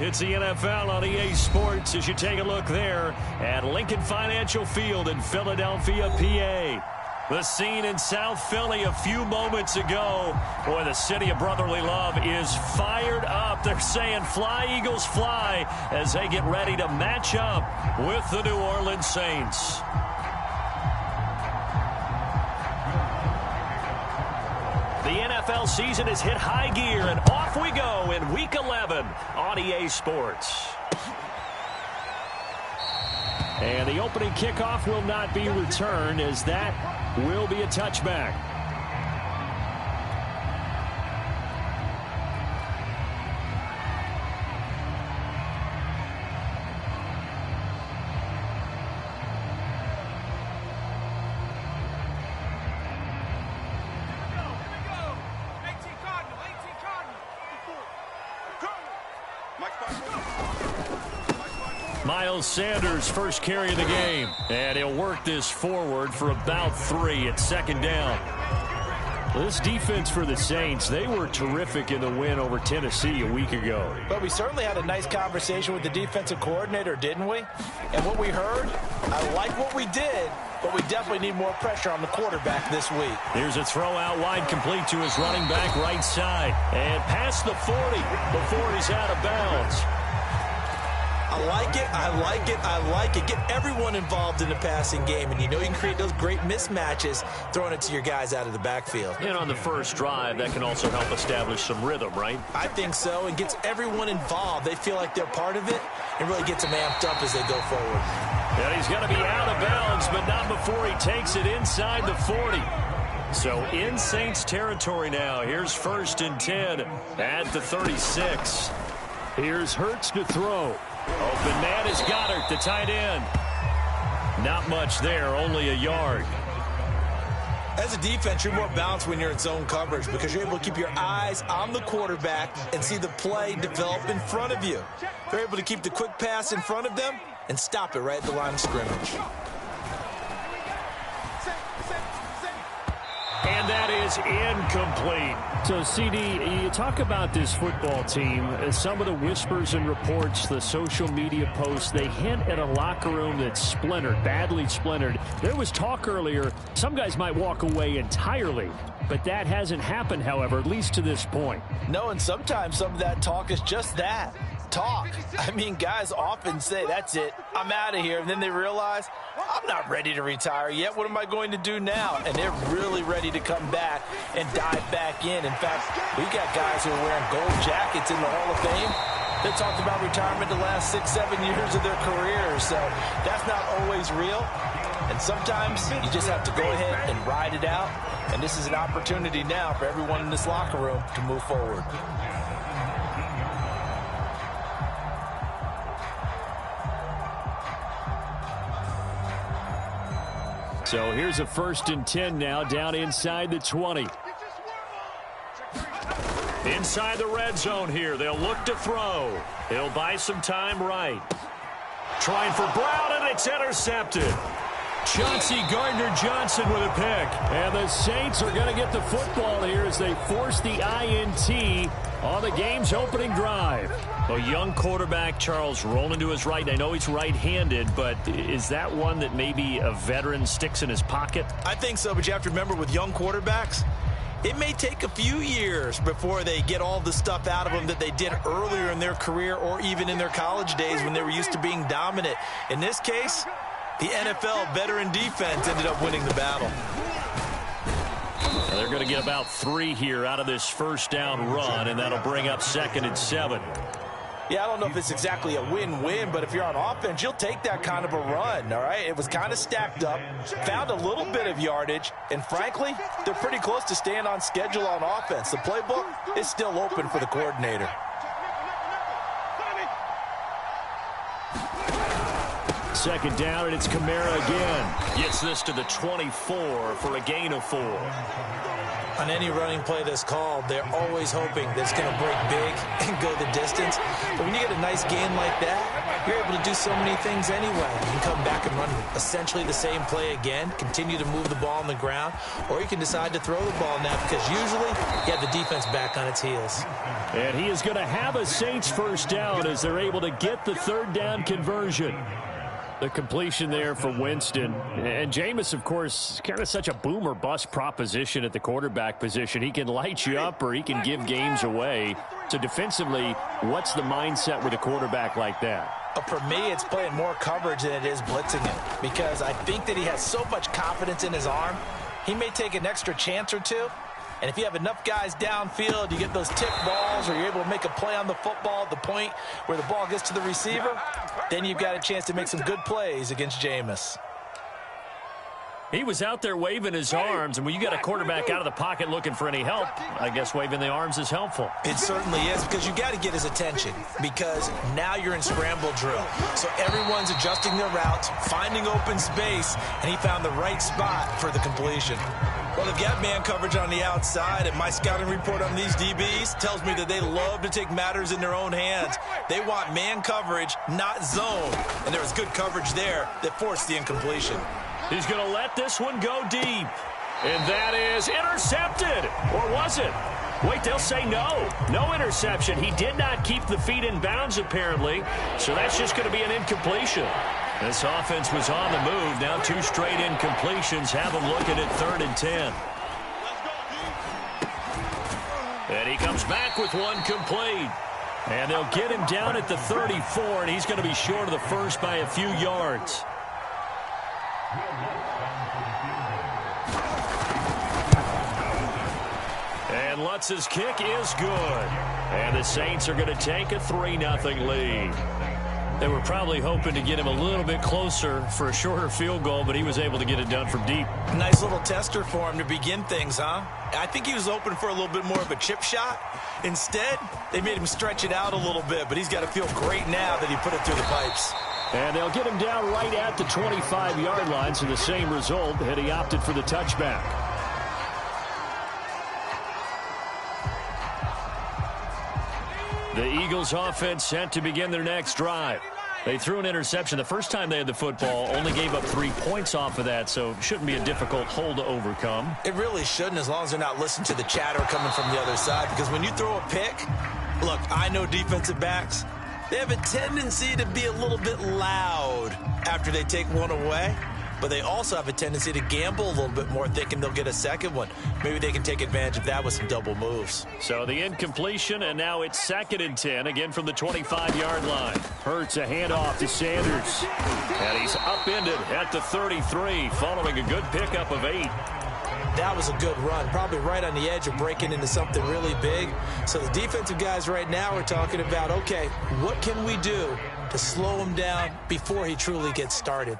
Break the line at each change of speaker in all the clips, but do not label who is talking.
It's the NFL on EA Sports as you take a look there at Lincoln Financial Field in Philadelphia, PA. The scene in South Philly a few moments ago. Boy, the city of brotherly love is fired up. They're saying fly, Eagles, fly as they get ready to match up with the New Orleans Saints. The NFL season has hit high gear, and off we go in Week 11 on EA Sports. And the opening kickoff will not be returned, as that will be a touchback. Miles Sanders first carry of the game, and he'll work this forward for about 3 at second down. This defense for the Saints, they were terrific in the win over Tennessee a week ago.
But we certainly had a nice conversation with the defensive coordinator, didn't we? And what we heard, I like what we did, but we definitely need more pressure on the quarterback this week.
Here's a throw out wide, complete to his running back right side. And past the 40 before he's out of bounds.
I like it, I like it, I like it. Get everyone involved in the passing game, and you know you can create those great mismatches throwing it to your guys out of the backfield.
And on the first drive, that can also help establish some rhythm, right?
I think so, and gets everyone involved. They feel like they're part of it and really gets them amped up as they go forward.
And he's going to be out of bounds, but not before he takes it inside the 40. So in Saints territory now. Here's 1st and 10 at the 36. Here's Hurts to throw. Open man is Goddard, the tight end. Not much there, only a yard.
As a defense, you're more balanced when you're in zone coverage because you're able to keep your eyes on the quarterback and see the play develop in front of you. They're able to keep the quick pass in front of them and stop it right at the line of scrimmage.
And that is incomplete.
So, CD, you talk about this football team. Some of the whispers and reports, the social media posts, they hint at a locker room that's splintered, badly splintered. There was talk earlier, some guys might walk away entirely. But that hasn't happened, however, at least to this point.
No, and sometimes some of that talk is just that. Talk. I mean, guys often say, that's it, I'm out of here. And then they realize, I'm not ready to retire yet. What am I going to do now? And they're really ready to come back and dive back in. In fact, we got guys who are wearing gold jackets in the Hall of Fame. They talked about retirement the last 6-7 years of their careers. So that's not always real. And sometimes you just have to go ahead and ride it out. And this is an opportunity now for everyone in this locker room to move forward.
So here's a 1st and 10 now, down inside the 20. Inside the red zone here, they'll look to throw. He'll buy some time right. Trying for Brown, and it's intercepted. Chauncey Gardner-Johnson with a pick. And the Saints are going to get the football here as they force the INT on the game's opening drive. A young quarterback, Charles, rolling to his right. I know he's right-handed, but is that one that maybe a veteran sticks in his pocket?
I think so, but you have to remember with young quarterbacks, it may take a few years before they get all the stuff out of them that they did earlier in their career or even in their college days when they were used to being dominant. In this case, the NFL veteran defense ended up winning the battle.
They're going to get about 3 here out of this first down run, and that'll bring up 2nd and 7.
Yeah, I don't know if it's exactly a win-win, but if you're on offense, you'll take that kind of a run, all right? It was kind of stacked up, found a little bit of yardage, and frankly, they're pretty close to staying on schedule on offense. The playbook is still open for the coordinator.
Second down, and it's Kamara again. Gets this to the 24 for a gain of 4.
On any running play that's called, they're always hoping that it's going to break big and go the distance. But when you get a nice gain like that, you're able to do so many things anyway. You can come back and run essentially the same play again, continue to move the ball on the ground, or you can decide to throw the ball now because usually you have the defense back on its heels.
And he is going to have a Saints first down as they're able to get the third down conversion. The completion there for Winston. And Jameis, of course, kind of such a boom or bust proposition at the quarterback position. He can light you up or he can give games away. So defensively, what's the mindset with a quarterback like that?
For me, it's playing more coverage than it is blitzing him because I think that he has so much confidence in his arm. He may take an extra chance or two. And if you have enough guys downfield, you get those tip balls or you're able to make a play on the football at the point where the ball gets to the receiver, then you've got a chance to make some good plays against Jameis.
He was out there waving his arms, and when you got a quarterback out of the pocket looking for any help, I guess waving the arms is helpful.
It certainly is because you got to get his attention because now you're in scramble drill. So everyone's adjusting their routes, finding open space, and he found the right spot for the completion. Well, they've got man coverage on the outside, and my scouting report on these DBs tells me that they love to take matters in their own hands. They want man coverage, not zone, and there was good coverage there that forced the incompletion.
He's going to let this one go deep. And that is intercepted. Or was it? Wait, they'll say no. No interception. He did not keep the feet in bounds, apparently. So that's just going to be an incompletion. This offense was on the move. Now 2 straight incompletions have them looking at 3rd and 10. And he comes back with one complete. And they'll get him down at the 34, and he's going to be short of the first by a few yards. And Lutz's kick is good. And the Saints are going to take a 3-0 lead. They were probably hoping to get him a little bit closer for a shorter field goal, but he was able to get it done from deep.
Nice little tester for him to begin things, huh? I think he was hoping for a little bit more of a chip shot. Instead, they made him stretch it out a little bit, but he's got to feel great now that he put it through the pipes.
And they'll get him down right at the 25-yard line, so the same result, and he opted for the touchback. The Eagles offense set to begin their next drive. They threw an interception the first time they had the football, only gave up 3 points off of that, so it shouldn't be a difficult hole to overcome.
It really shouldn't, as long as they're not listening to the chatter coming from the other side, because when you throw a pick, look, I know defensive backs, they have a tendency to be a little bit loud after they take one away, but they also have a tendency to gamble a little bit more, thinking they'll get a second one. Maybe they can take advantage of that with some double moves.
So the incompletion, and now it's 2nd and 10, again from the 25-yard line. Hurts a handoff to Sanders. And he's upended at the 33, following a good pickup of 8.
That was a good run, probably right on the edge of breaking into something really big. So the defensive guys right now are talking about, okay, what can we do to slow him down before he truly gets started?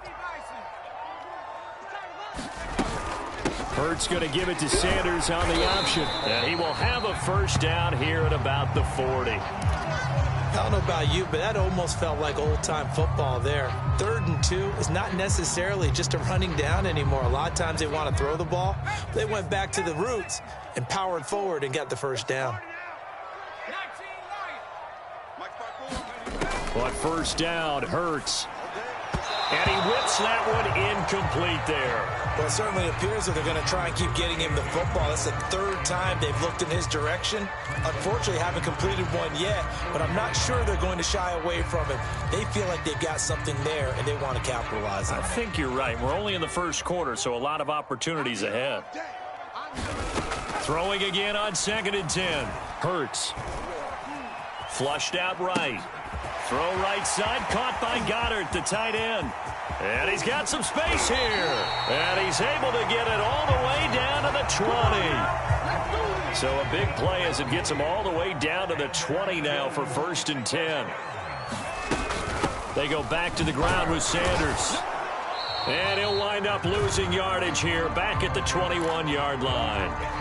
Hurts going to give it to Sanders on the option. And he will have a first down here at about the 40.
I don't know about you, but that almost felt like old-time football there. 3rd and 2 is not necessarily just a running down anymore. A lot of times they want to throw the ball. They went back to the roots and powered forward and got the first down.
But first down, Hurts. And he whips that one incomplete there.
Well, it certainly appears that they're going to try and keep getting him the football. That's the 3rd time they've looked in his direction. Unfortunately, haven't completed one yet, but I'm not sure they're going to shy away from it. They feel like they've got something there, and they want to capitalize on it.
I think you're right. We're only in the first quarter, so a lot of opportunities ahead. Throwing again on 2nd and 10. Hurts. Flushed out right. Throw right side, caught by Goddard, the tight end. And he's got some space here. And he's able to get it all the way down to the 20. So a big play as it gets him all the way down to the 20 now for 1st and 10. They go back to the ground with Sanders. And he'll wind up losing yardage here back at the 21-yard line.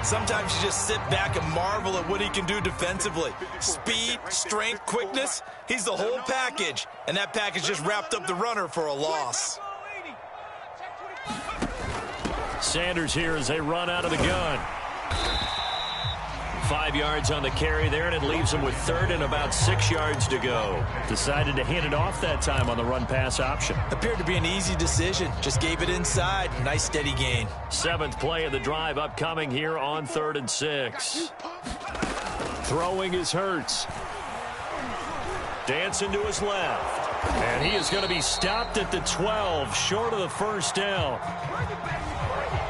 Sometimes you just sit back and marvel at what he can do defensively. Speed, strength, quickness, he's the whole package. And that package just wrapped up the runner for a loss.
Sanders here as they run out of the gun.
5 yards on the carry there, and it leaves him with third and about 6 yards to go.
Decided to hand it off that time on the run-pass option.
Appeared to be an easy decision. Just gave it inside. Nice steady gain.
7th play of the drive upcoming here on 3rd and 6.
Throwing is Hurts.
Dancing to his left.
And he is going to be stopped at the 12, short of the first down.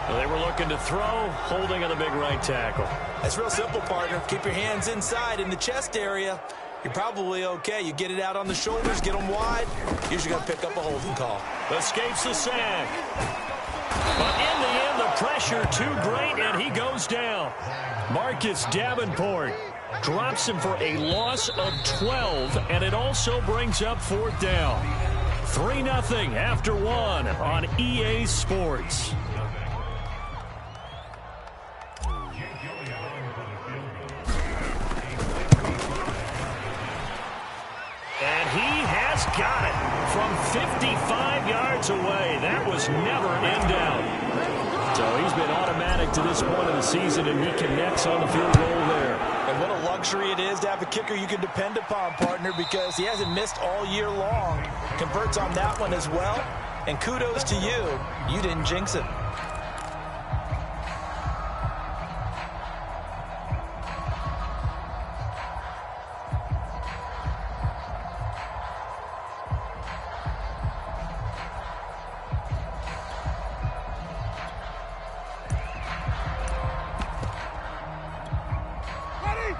They were looking to throw, holding on the big right tackle.
That's real simple, partner. Keep your hands inside in the chest area. You're probably okay. You get it out on the shoulders, get them wide. Usually going to pick up a holding call.
Escapes the sack. But in the end, the pressure too great, and he goes down. Marcus Davenport drops him for a loss of 12, and it also brings up 4th down. 3-0 after 1 on EA Sports. And he has got it from 55 yards away. That was never in doubt.
So he's been automatic to this point of the season, and he connects on the field goal there.
And what a luxury it is to have a kicker you can depend upon, partner, because he hasn't missed all year long. Converts on that one as well. And kudos to you. You didn't jinx it.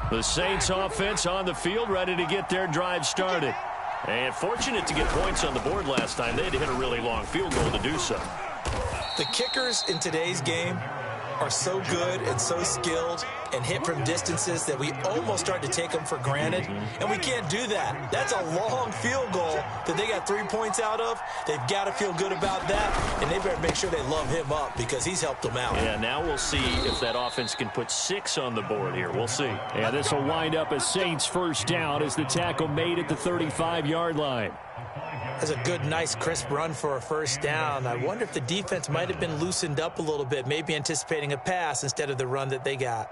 The Saints offense on the field, ready to get their drive started. And fortunate to get points on the board last time. They had to hit a really long field goal to do so.
The kickers in today's game are so good and so skilled and hit from distances that we almost start to take them for granted. And we can't do that. That's a long field goal that they got 3 points out of. They've got to feel good about that, and they better make sure they love him up because he's helped them out.
Yeah, now we'll see if that offense can put 6 on the board here. We'll see.
Yeah, this will wind up a Saints first down as the tackle made at the 35-yard line.
That's a good, nice, crisp run for a first down. I wonder if the defense might have been loosened up a little bit, maybe anticipating a pass instead of the run that they got.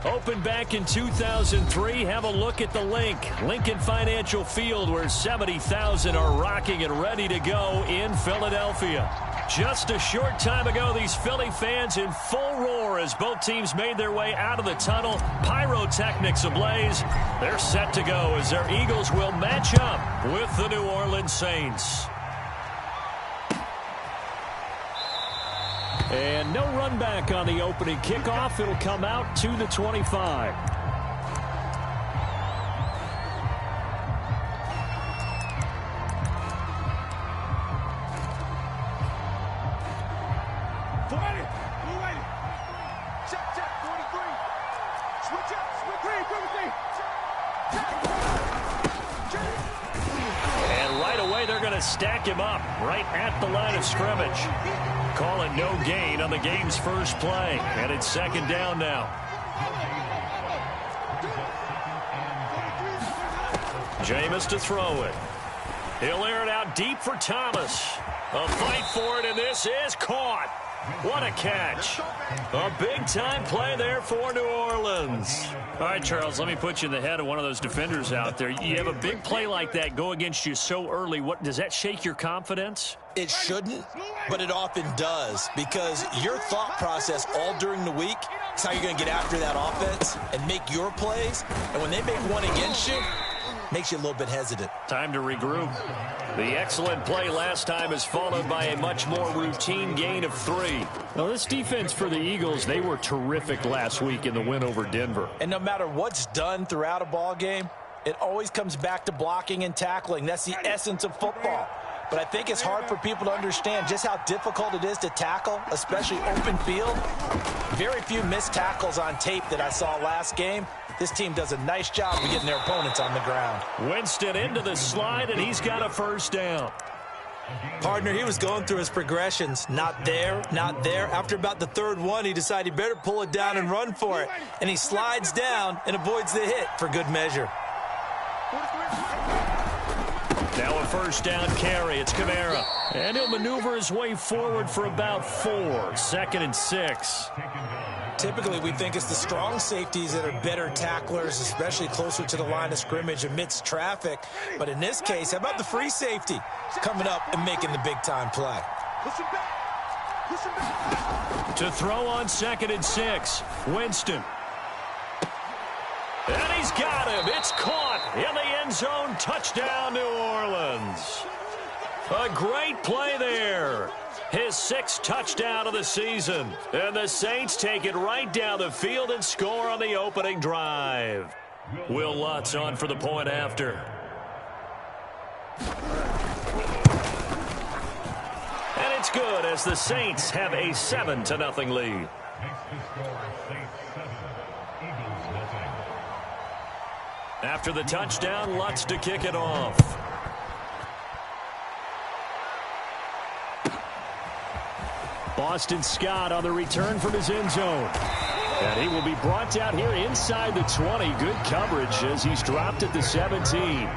Opened back in 2003, have a look at the Lincoln Financial Field, where 70,000 are rocking and ready to go in Philadelphia. Just a short time ago, these Philly fans in full roar as both teams made their way out of the tunnel. Pyrotechnics ablaze. They're set to go as their Eagles will match up with the New Orleans Saints. And no run back on the opening kickoff. It'll come out to the 25. And right away they're going to stack him up right at the line of scrimmage. Calling no gain on the game's first play. And it's second down now. Jameis to throw it. He'll air it out deep for Thomas. A fight for it, and this is caught. What a catch. A big-time play there for New Orleans. All right, Charles, let me put you in the head of one of those defenders out there. You have a big play like that go against you so early. What does that shake your confidence?
It shouldn't, but it often does, because your thought process all during the week is how you're going to get after that offense and make your plays. And when they make one against you, makes you a little bit hesitant.
Time to regroup. The excellent play last time is followed by a much more routine gain of 3.
Well, this defense for the Eagles, they were terrific last week in the win over Denver.
And no matter what's done throughout a ball game, it always comes back to blocking and tackling. That's the essence of football. But I think it's hard for people to understand just how difficult it is to tackle, especially open field. Very few missed tackles on tape that I saw last game. This team does a nice job of getting their opponents on the ground.
Winston into the slide, and he's got a first down.
Partner, he was going through his progressions. Not there, not there. After about the third one, he decided he better pull it down and run for it. And he slides down and avoids the hit for good measure.
Now a first down carry. It's Kamara. And he'll maneuver his way forward for about 4. Second and 6.
Typically, we think it's the strong safeties that are better tacklers, especially closer to the line of scrimmage amidst traffic. But in this case, how about the free safety coming up and making the big-time play?
To throw on second and 6. Winston. And he's got him. It's caught in the end zone. Touchdown, New Orleans. A great play there. His 6th touchdown of the season. And the Saints take it right down the field and score on the opening drive. Will Lutz on for the point after. And it's good as the Saints have a 7-0 lead. After the touchdown, Lutz to kick it off. Boston Scott on the return from his end zone. And he will be brought down here inside the 20. Good coverage as he's dropped at the 17.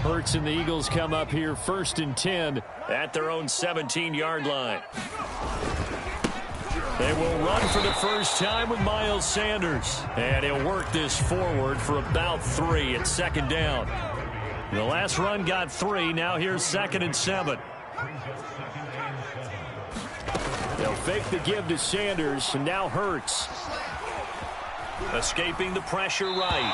Hurts and the Eagles come up here 1st and 10 at their own 17-yard line. They will run for the first time with Miles Sanders. And he'll work this forward for about 3 at second down. The last run got 3. Now here's 2nd and 7. They'll fake the give to Sanders, and now Hurts. Escaping the pressure right.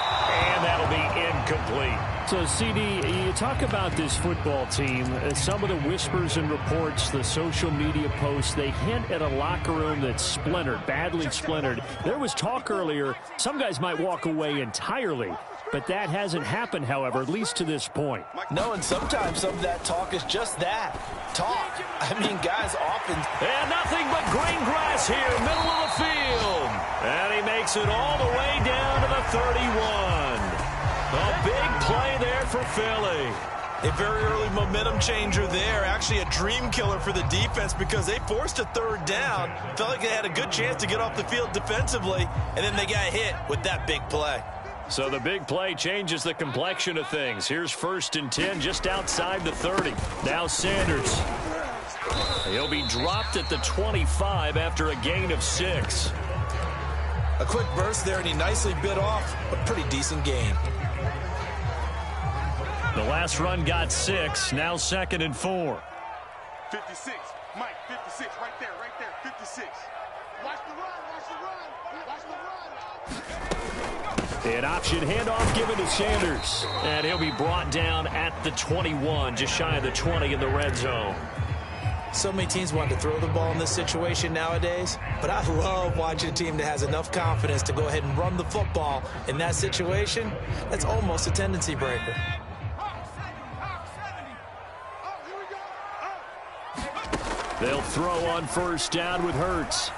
And that'll be incomplete.
So, CD, you talk about this football team. Some of the whispers and reports, the social media posts, they hint at a locker room that's splintered, badly splintered. There was talk earlier, some guys might walk away entirely. But that hasn't happened, however, at least to this point.
No, and sometimes some of that talk is just that, talk. I mean, guys often...
And nothing but green grass here, middle of the field. And he makes it all the way down to the 31. A big play there for Philly.
A very early momentum changer there. Actually a dream killer for the defense because they forced a third down. Felt like they had a good chance to get off the field defensively, and then they got hit with that big play.
So the big play changes the complexion of things. Here's 1st and 10 just outside the 30. Now Sanders. He'll be dropped at the 25 after a gain of 6.
A quick burst there, and he nicely bit off a pretty decent gain.
The last run got 6. Now 2nd and 4.
56. Mike, 56. Right there, 56. Watch the run, watch the run.
An option handoff given to Sanders. And he'll be brought down at the 21, just shy of the 20 in the red zone.
So many teams want to throw the ball in this situation nowadays, but I love watching a team that has enough confidence to go ahead and run the football in that situation. That's almost a tendency breaker.
They'll throw on 1st down with Hurts.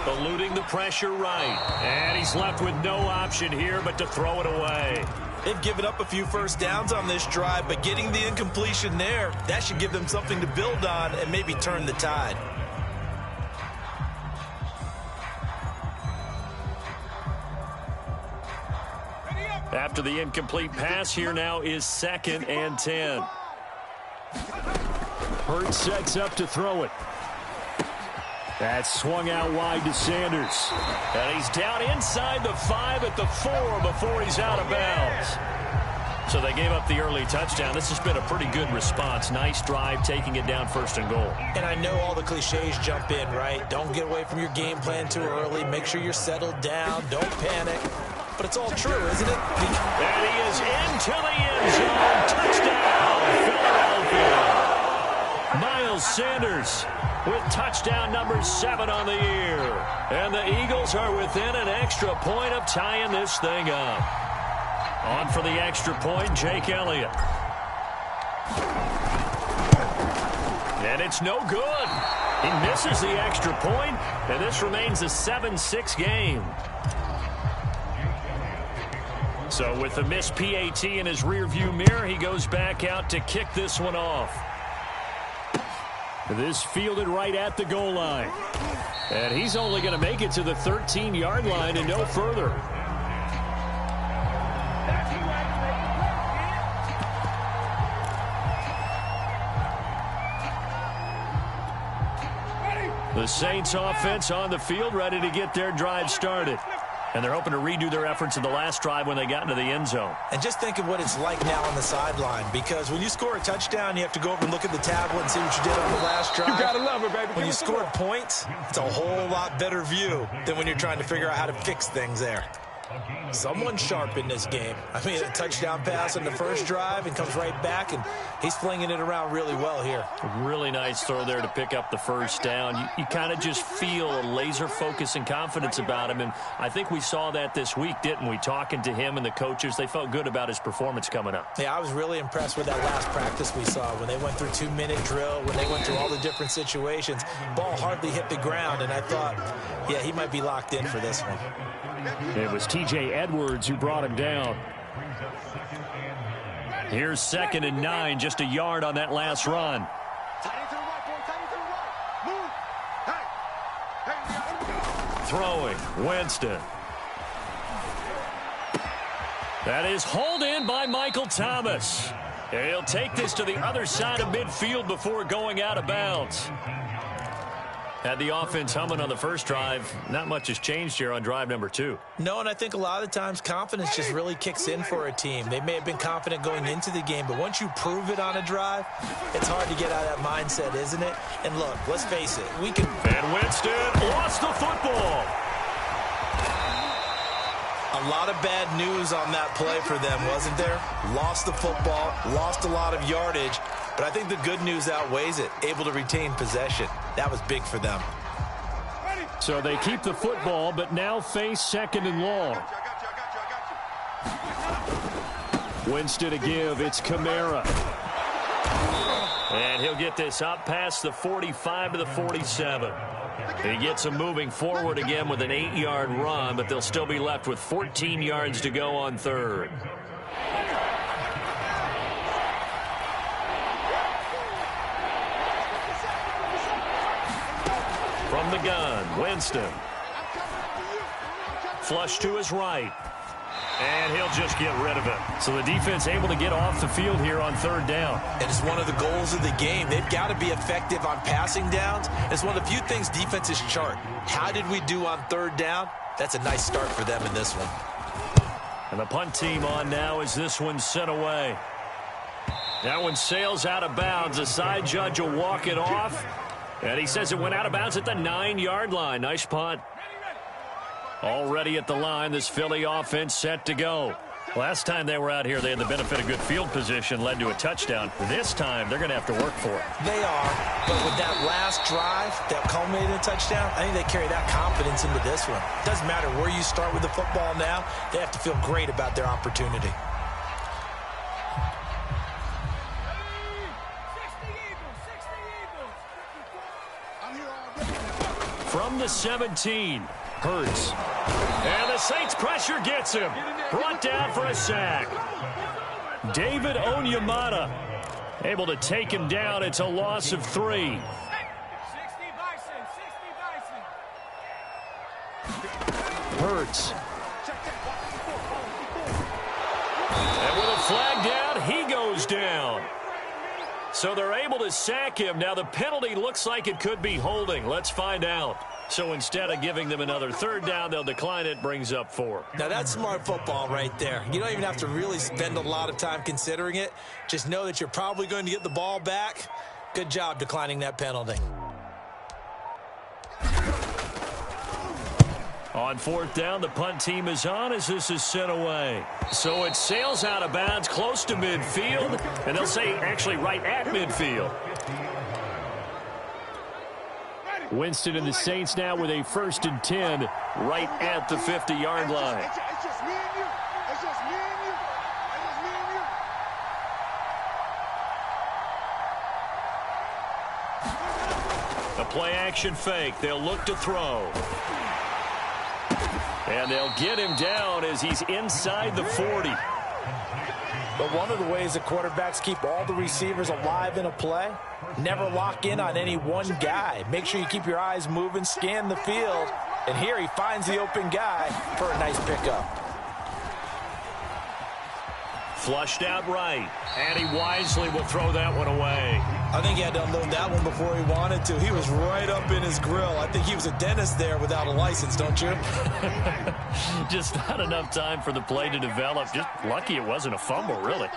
Eluding the pressure right. And he's left with no option here but to throw it away.
They've given up a few 1st downs on this drive, but getting the incompletion there, that should give them something to build on and maybe turn the tide.
After the incomplete pass, here now is 2nd and 10. Hurts sets up to throw it. That's swung out wide to Sanders. And he's down inside the 5 at the 4 before he's out of bounds. So they gave up the early touchdown. This has been a pretty good response. Nice drive, taking it down 1st and goal.
And I know all the cliches jump in, right? Don't get away from your game plan too early. Make sure you're settled down. Don't panic. But it's all true, isn't it?
And he is into the end zone. Touchdown, Philadelphia. Miles Sanders with touchdown number 7 on the year. And the Eagles are within an extra point of tying this thing up. On for the extra point, Jake Elliott. And it's no good. He misses the extra point, and this remains a 7-6 game. So with the missed PAT in his rearview mirror, he goes back out to kick this one off. This fielded right at the goal line. And he's only going to make it to the 13-yard line and no further. The Saints offense on the field, ready to get their drive started. And they're hoping to redo their efforts in the last drive when they got into the end zone.
And just think of what it's like now on the sideline, because when you score a touchdown, you have to go over and look at the tablet and see what you did on the last drive.
You gotta love it, baby.
When you score points, it's a whole lot better view than when you're trying to figure out how to fix things there. Someone's sharp in this game. I mean, a touchdown pass on the first drive and comes right back, and he's flinging it around really well here.
A really nice throw there to pick up the first down. You kind of just feel a laser focus and confidence about him, and I think we saw that this week, didn't we? Talking to him and the coaches, they felt good about his performance coming up.
Yeah, I was really impressed with that last practice we saw when they went through 2-minute drill, when they went through all the different situations. Ball hardly hit the ground, and I thought, yeah, he might be locked in for this one.
It was T.J. Edwards who brought him down. Here's 2nd and 9, just a yard on that last run. Throwing, Winston. That is hauled in by Michael Thomas. And he'll take this to the other side of midfield before going out of bounds. Had the offense humming on the first drive. Not much has changed here on drive number 2.
No, and I think a lot of the times confidence just really kicks in for a team. They may have been confident going into the game, but once you prove it on a drive, it's hard to get out of that mindset, isn't it? And look, let's face it, we can...
And Winston lost the football.
A lot of bad news on that play for them, wasn't there? Lost the football, lost a lot of yardage, but I think the good news outweighs it. Able to retain possession. That was big for them.
So they keep the football, but now face 2nd and long. Winston to give. It's Kamara. And he'll get this up past the 45 to the 47. He gets him moving forward again with an 8-yard run, but they'll still be left with 14 yards to go on 3rd.
From the gun, Winston. Flush to his right. And he'll just get rid of it. So the defense able to get off the field here on third down.
And it's one of the goals of the game. They've got to be effective on passing downs. It's one of the few things defenses chart. How did we do on third down? That's a nice start for them in this one.
And the punt team on now as this one's sent away. That one sails out of bounds. The side judge will walk it off. And he says it went out of bounds at the 9-yard line. Nice punt. Already at the line, this Philly offense set to go. Last time they were out here, they had the benefit of good field position, led to a touchdown. This time, they're going to have to work for it.
They are, but with that last drive that culminated in a touchdown, I think they carry that confidence into this one. Doesn't matter where you start with the football now, they have to feel great about their opportunity.
From the 17, Hurts. And the Saints pressure gets him. Brought down for a sack. David Onyemata able to take him down. It's a loss of 3. Hurts. And with a flag down, he goes down. So they're able to sack him. Now the penalty looks like it could be holding. Let's find out. So instead of giving them another third down, they'll decline it, brings up 4.
Now that's smart football right there. You don't even have to really spend a lot of time considering it. Just know that you're probably going to get the ball back. Good job declining that penalty.
On fourth down, the punt team is on as this is sent away. So it sails out of bounds close to midfield, and they'll say actually right at midfield. Winston and the Saints now with a 1st and 10 right at the 50-yard line.
It's just me and you. It's just me and you. It's just me and you.
A play-action fake. They'll look to throw. And they'll get him down as he's inside the 40.
But one of the ways that quarterbacks keep all the receivers alive in a play, never lock in on any one guy. Make sure you keep your eyes moving, scan the field. And here he finds the open guy for a nice pickup.
Flushed out right. And he wisely will throw that one away.
I think he had to unload that one before he wanted to. He was right up in his grill. I think he was a dentist there without a license, don't you?
Just not enough time for the play to develop. Just lucky it wasn't a fumble, really.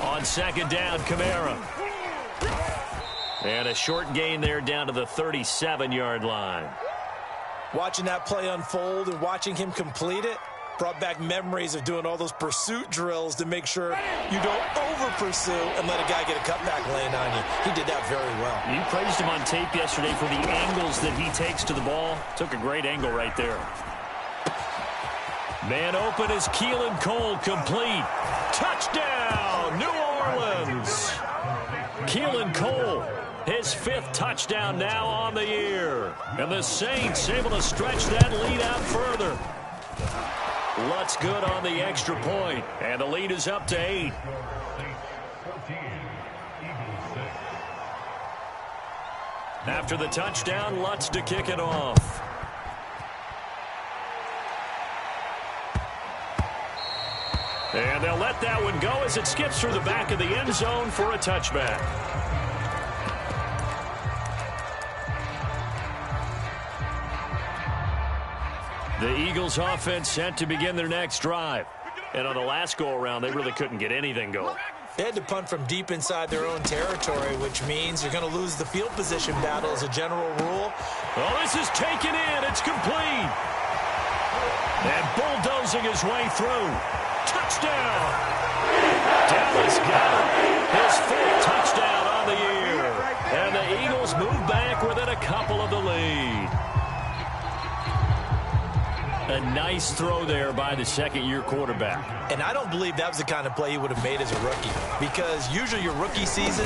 On second down, Kamara. And a short gain there down to the 37-yard line.
Watching that play unfold and watching him complete it brought back memories of doing all those pursuit drills to make sure you don't over-pursue and let a guy get a cutback lane on you. He did that very well.
You praised him on tape yesterday for the angles that he takes to the ball. Took a great angle right there. Man open is Keelan Cole, complete. Touchdown, New Orleans. Keelan Cole, his 5th touchdown now on the year. And the Saints able to stretch that lead out further. Lutz good on the extra point, and the lead is up to 8. After the touchdown, Lutz to kick it off. And they'll let that one go as it skips through the back of the end zone for a touchback. The Eagles offense set to begin their next drive. And on the last go-around, they really couldn't get anything going.
They had to punt from deep inside their own territory, which means you're going to lose the field position battle as a general rule.
Oh, this is taken in. It's complete. And bulldozing his way through. Touchdown. Dallas got it. His 5th touchdown on the year. And the Eagles move back within a couple of the lead. A nice throw there by the second-year quarterback.
And I don't believe that was the kind of play he would have made as a rookie, because usually your rookie season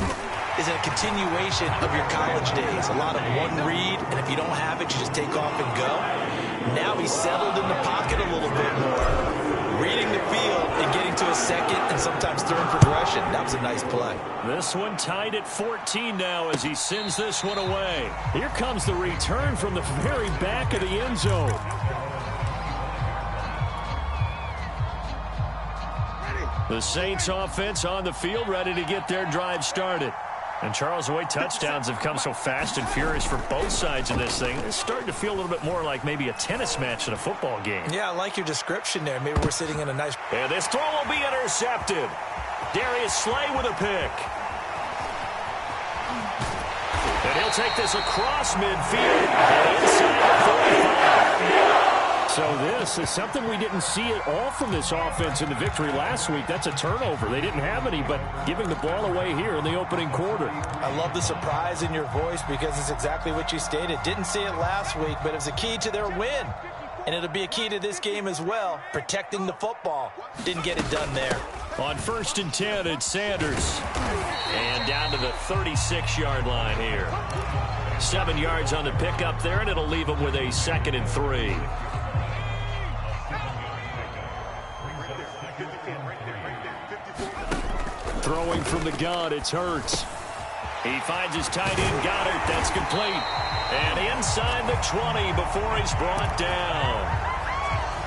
is a continuation of your college days. A lot of one read, and if you don't have it, you just take off and go. Now he's settled in the pocket a little bit more, reading the field and getting to a second and sometimes third progression. That was a nice play.
This one tied at 14 now as he sends this one away. Here comes the return from the very back of the end zone. The Saints offense on the field, ready to get their drive started. And Charles, the way touchdowns have come so fast and furious for both sides of this thing, it's starting to feel a little bit more like maybe a tennis match than a football game.
Yeah, I like your description there. Maybe we're sitting in a nice...
And this throw will be intercepted. Darius Slay with a pick. And he'll take this across midfield and inside the 45.
So this is something we didn't see at all from this offense in the victory last week. That's a turnover. They didn't have any, but giving the ball away here in the opening quarter.
I love the surprise in your voice because it's exactly what you stated. Didn't see it last week, but it was a key to their win. And it'll be a key to this game as well, protecting the football. Didn't get it done there.
On 1st and 10, it's Sanders.
And down to the 36-yard line here. 7 yards on the pickup there, and it'll leave them with a 2nd and 3.
Throwing from the gun, it's Hurts.
He finds his tight end, Goddard. That's complete. And inside the 20 before he's brought down.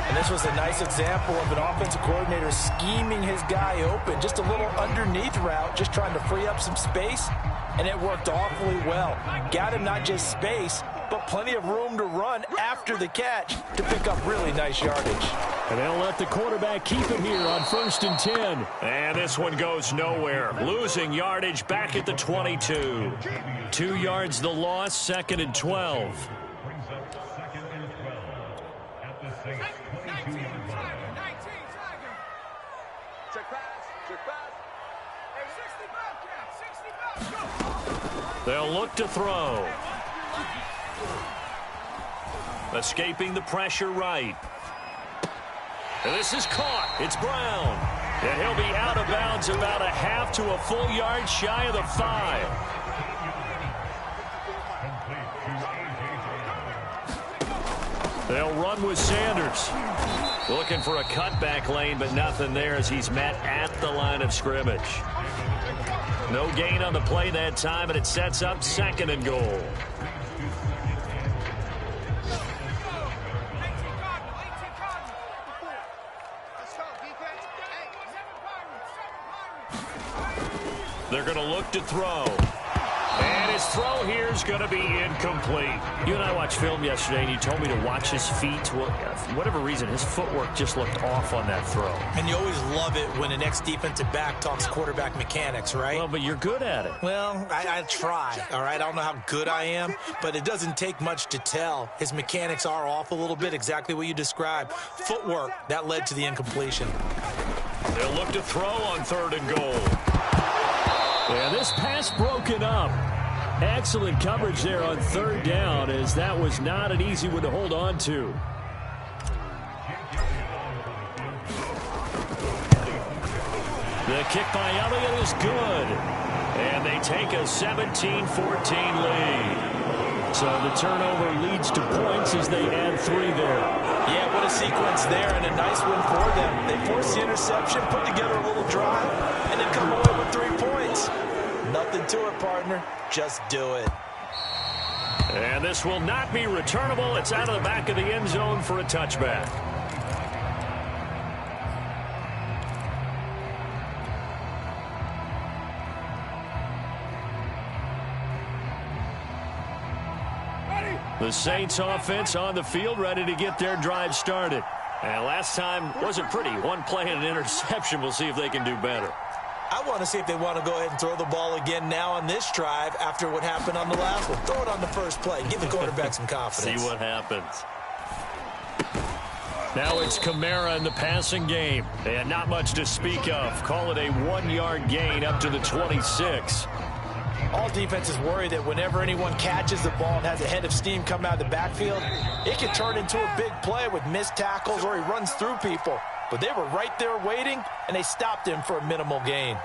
And this was a nice example of an offensive coordinator scheming his guy open. Just a little underneath route, just trying to free up some space. And it worked awfully well. Got him not just space, but plenty of room to run after the catch to pick up really nice yardage.
And they'll let the quarterback keep it here on 1st and 10.
And this one goes nowhere. Losing yardage back at the 22.
2 yards the loss, 2nd and 12.
They'll look to throw. Escaping the pressure right. And this is caught. It's Brown. And he'll be out of bounds about a half to a full yard shy of the 5. They'll run with Sanders. Looking for a cutback lane, but nothing there as he's met at the line of scrimmage. No gain on the play that time, and it sets up 2nd and goal. They're going to look to throw. And his throw here is going to be incomplete.
You and I watched film yesterday, and you told me to watch his feet. Well, for whatever reason, his footwork just looked off on that throw.
And you always love it when an ex-defensive back talks quarterback mechanics, right?
Well, but you're good at it.
Well, I try, all right? I don't know how good I am, but it doesn't take much to tell. His mechanics are off a little bit, exactly what you described. Footwork, that led to the incompletion.
They'll look to throw on 3rd and goal.
Yeah, this pass broken up. Excellent coverage there on 3rd down, as that was not an easy one to hold on to. The kick by Elliott is good. And they take a 17-14 lead. So the turnover leads to points as they add 3 there.
Yeah, what a sequence there, and a nice one for them. They force the interception, put together a little drive, and then come away with 3 points. Nothing to it, partner. Just do it.
And this will not be returnable. It's out of the back of the end zone for a touchback. The Saints offense on the field, ready to get their drive started. And last time wasn't pretty. One play and an interception. We'll see if they can do better.
I want to see if they want to go ahead and throw the ball again now on this drive after what happened on the last one. Throw it on the first play. Give the quarterback some confidence.
See what happens.
Now it's Kamara in the passing game.
And not much to speak of. Call it a 1-yard gain up to the 26.
All defenses worry that whenever anyone catches the ball and has a head of steam come out of the backfield, it can turn into a big play with missed tackles or he runs through people. But they were right there waiting, and they stopped him for a minimal gain.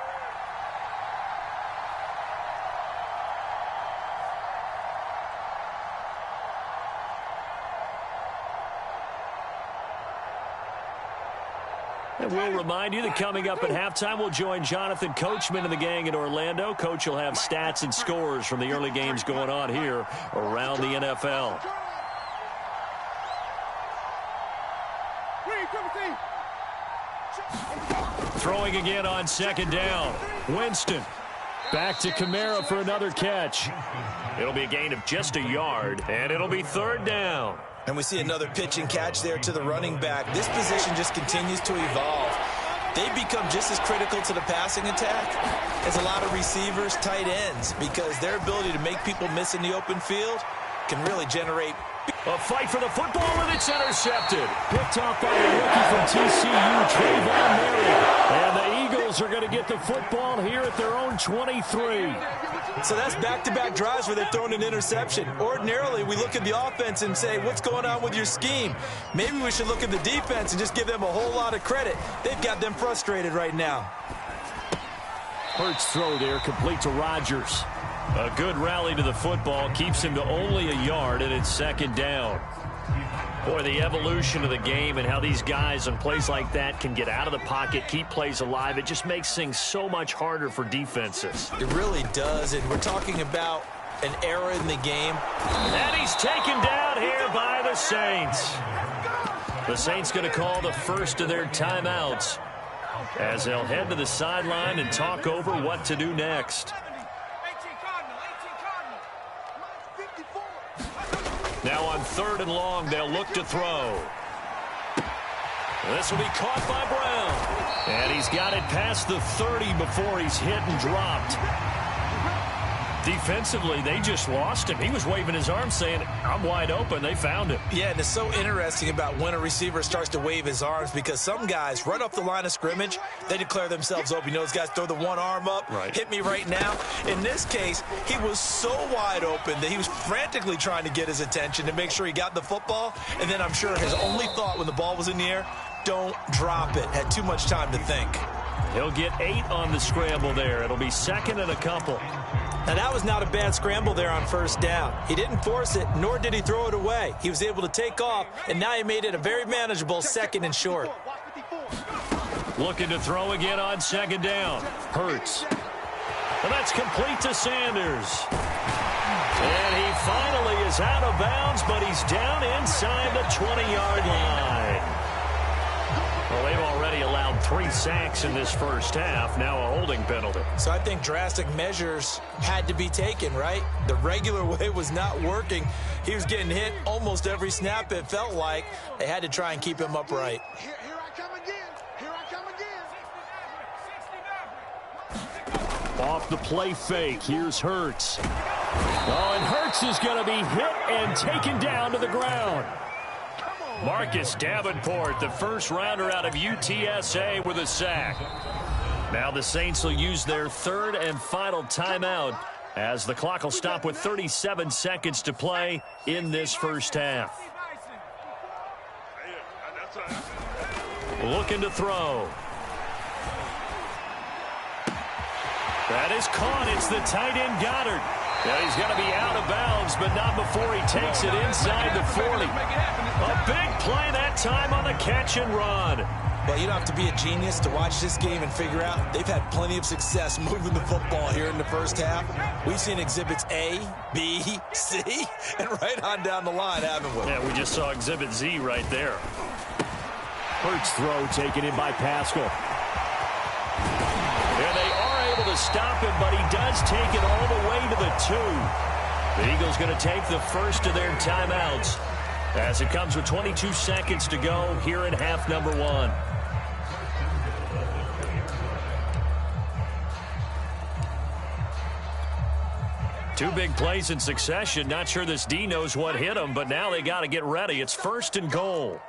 And we'll remind you that coming up at halftime, we'll join Jonathan Coachman and the gang in Orlando. Coach will have stats and scores from the early games going on here around the NFL. Throwing again on second down. Winston back to Kamara for another catch. It'll be a gain of just a yard, and it'll be third down.
And we see another pitch and catch there to the running back. This position just continues to evolve. They've become just as critical to the passing attack as a lot of receivers, tight ends, because their ability to make people miss in the open field can really generate.
A fight for the football, and it's intercepted. Picked off by the rookie from TCU, Trayvon Merritt. And the Eagles are going to get the football here at their own 23.
So that's back-to-back drives where they're throwing an interception. Ordinarily, we look at the offense and say, what's going on with your scheme? Maybe we should look at the defense and just give them a whole lot of credit. They've got them frustrated right now.
Hurts throw there, complete to Rodgers.
A good rally to the football keeps him to only a yard, and it's second down. Boy, the evolution of the game and how these guys on plays like that can get out of the pocket, keep plays alive, it just makes things so much harder for defenses.
It really does, and we're talking about an era in the game.
And he's taken down here by the Saints. The Saints going to call the first of their timeouts as they'll head to the sideline and talk over what to do next. Now on third and long, they'll look to throw. This will be caught by Brown. And he's got it past the 30 before he's hit and dropped. Defensively, they just lost him. He was waving his arms saying, I'm wide open. They found him.
Yeah, and it's so interesting about when a receiver starts to wave his arms, because some guys, right off the line of scrimmage, they declare themselves open. You know, those guys throw the one arm up, hit me right now. In this case, he was so wide open that he was frantically trying to get his attention to make sure he got the football. And then I'm sure his only thought when the ball was in the air, don't drop it. Had too much time to think.
He'll get 8 on the scramble there. It'll be second and a couple.
Now, that was not a bad scramble there on first down. He didn't force it, nor did he throw it away. He was able to take off, and now he made it a very manageable second and short.
Looking to throw again on second down. Hurts. And that's complete to Sanders. And he finally is out of bounds, but he's down inside the 20-yard line. Well, they've already allowed 3 sacks in this first half. Now a holding penalty.
So I think drastic measures had to be taken, right? The regular way was not working. He was getting hit almost every snap, it felt like. They had to try and keep him upright.
Here I come again. Here I come again.
Off the play fake. Here's Hurts. Oh, and Hurts is going to be hit and taken down to the ground.
Marcus Davenport, the first rounder out of UTSA, with a sack. Now the Saints will use their third and final timeout as the clock will stop with 37 seconds to play in this first half. Looking to throw. That is caught. It's the tight end Goddard. Now he's going to be out of bounds, but not before he takes it inside the 40. A big play that time on the catch and run.
Well, you don't have to be a genius to watch this game and figure out they've had plenty of success moving the football here in the first half. We've seen exhibits A, B, C, and right on down the line, haven't we?
Yeah, we just saw exhibit Z right there.
Hurts throw taken in by Pascal.
And they are able to stop him, but he does take it all the way to the 2. The Eagles going to take the first of their timeouts as it comes with 22 seconds to go here in half number 1. Two big plays in succession. Not sure this D knows what hit him, but now they got to get ready. It's first and goal.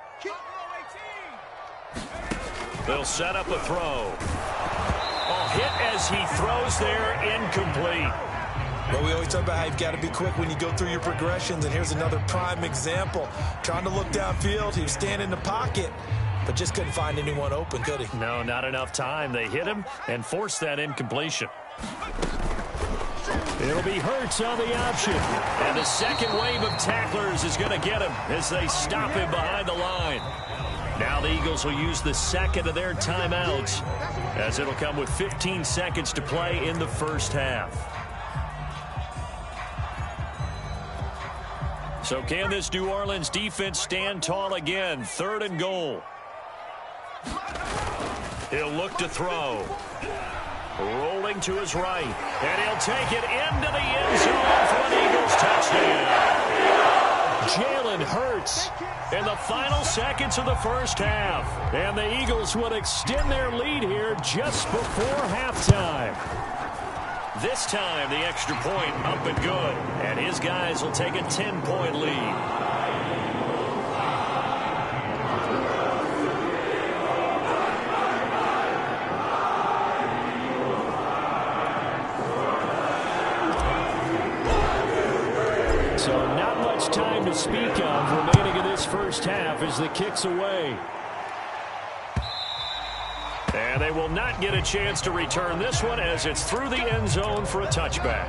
They'll set up a throw. Hit as he throws there, incomplete.
Well, we always talk about how you've got to be quick when you go through your progressions, and here's another prime example. Trying to look downfield, he was standing in the pocket, but just couldn't find anyone open, could he?
No, not enough time. They hit him and forced that incompletion.
It'll be Hurts on the option.
And the second wave of tacklers is going to get him as they stop him behind the line. Now the Eagles will use the second of their timeouts, as it'll come with 15 seconds to play in the first half. So can this New Orleans defense stand tall again? 3rd and goal. He'll look to throw. Rolling to his right. And he'll take it into the end zone for an Eagles touchdown. Jalen Hurts in the final seconds of the first half. And the Eagles would extend their lead here just before halftime. This time, the extra point up and good. And his guys will take a 10-point lead. So not much time to speak of remaining in this first half as the kick's away. And they will not get a chance to return this one as it's through the end zone for a touchback.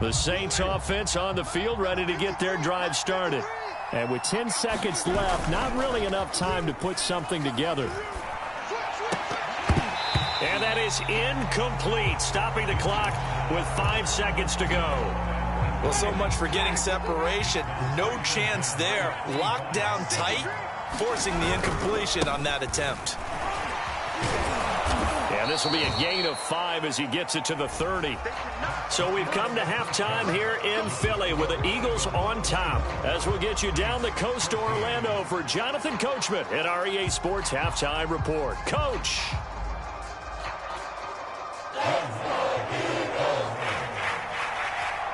The Saints offense on the field ready to get their drive started. And with 10 seconds left, not really enough time to put something together. And that is incomplete, stopping the clock with 5 seconds to go.
Well, so much for getting separation. No chance there. Locked down tight, forcing the incompletion on that attempt.
And this will be a gain of 5 as he gets it to the 30. So we've come to halftime here in Philly with the Eagles on top. As we'll get you down the coast to Orlando for Jonathan Coachman at our EA Sports Halftime Report. Coach.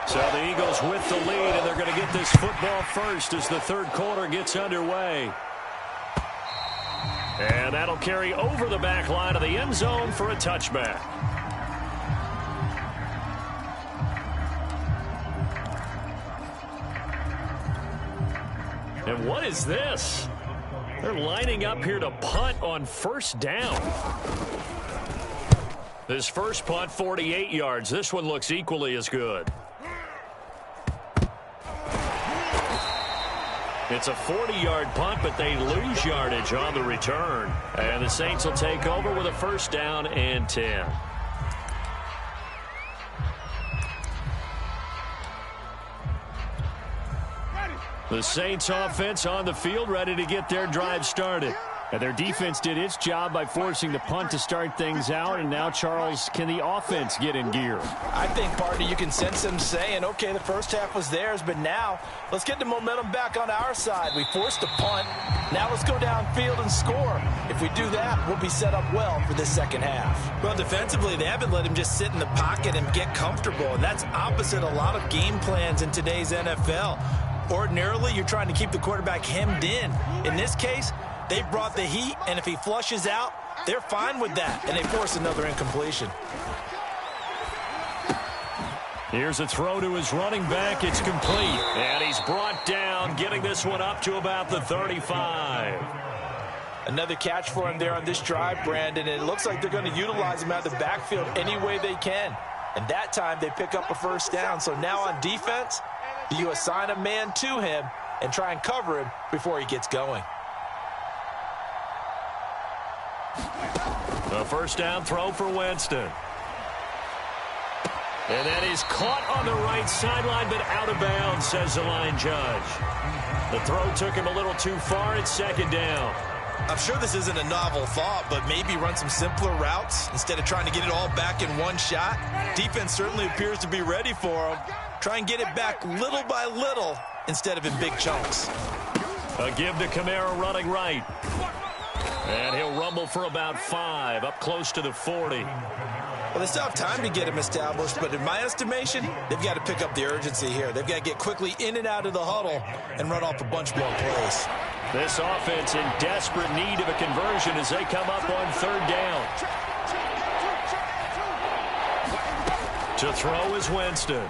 So the Eagles with the lead, and they're going to get this football first as the third quarter gets underway. And that'll carry over the back line of the end zone for a touchback. And what is this? They're lining up here to punt on first down. This first punt, 48 yards. This one looks equally as good. It's a 40-yard punt, but they lose yardage on the return. And the Saints will take over with a first down and 10. The Saints offense on the field ready to get their drive started. And their defense did its job by forcing the punt to start things out. And now, Charles, can the offense get in gear?
I think, partner, you can sense them saying, okay, the first half was theirs, but now let's get the momentum back on our side. We forced a punt. Now let's go downfield and score. If we do that, we'll be set up well for this second half.
Well, defensively, they haven't let him just sit in the pocket and get comfortable. And that's opposite a lot of game plans in today's NFL. Ordinarily, you're trying to keep the quarterback hemmed in. In this case, they brought the heat, and if he flushes out, they're fine with that, and they force another incompletion.
Here's a throw to his running back. It's complete, and he's brought down, getting this one up to about the 35.
Another catch for him there on this drive, Brandon, and it looks like they're going to utilize him out of the backfield any way they can. And that time, they pick up a first down. So now on defense, you assign a man to him and try and cover him before he gets going.
A first down throw for Winston. And that is caught on the right sideline, but out of bounds, says the line judge. The throw took him a little too far. It's second down.
I'm sure this isn't a novel thought, but maybe run some simpler routes instead of trying to get it all back in one shot. Defense certainly appears to be ready for him. Try and get it back little by little instead of in big chunks.
A give to Kamara running right. And he'll rumble for about 5, up close to the 40.
Well, they still have time to get him established, but in my estimation, they've got to pick up the urgency here. They've got to get quickly in and out of the huddle and run off a bunch more plays.
This offense in desperate need of a conversion as they come up on third down. To throw is Winston.